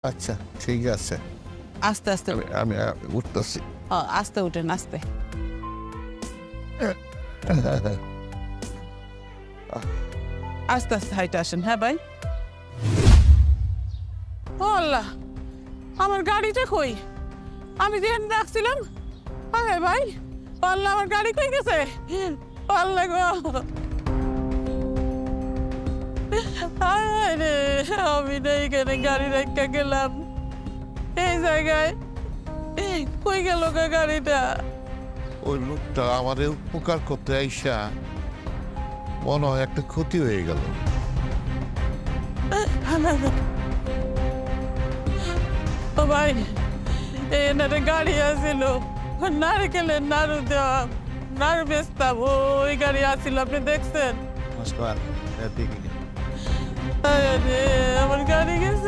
আচ্ছা ঠিক আছে, আস্তে আস্তে। আমি আমি উঠতেছি। আস্তে উঠেন, আস্তে। আস্তে আস্তে হাইটে আসেন। হ্যাঁ ভাই। ও আল্লাহ, আমার গাড়িটা কই? আমি যেখানে রাখছিলাম। আরে ভাই, ও আল্লাহ, আমার গাড়ি কই গেছে? ও আল্লাহ গো, হায় রে, আমি না এখানে গাড়ি রেখে গেলাম এই জায়গায়। কই গেল গো গাড়িটা? ওই লোকটা আমারে উপকার করতে আইসা মনে হয় একটা ক্ষতি হয়ে গেল। ও ভাই, এনারে গাড়ি আসিল নারকেলের নাড়ু দেওয়া, নাড়ু বেচতাম, ওই গাড়ি আসিল, আপনি দেখছেন? নমস্কার, দেখিনি। আরে রে, আমার গাড়ি গেছে।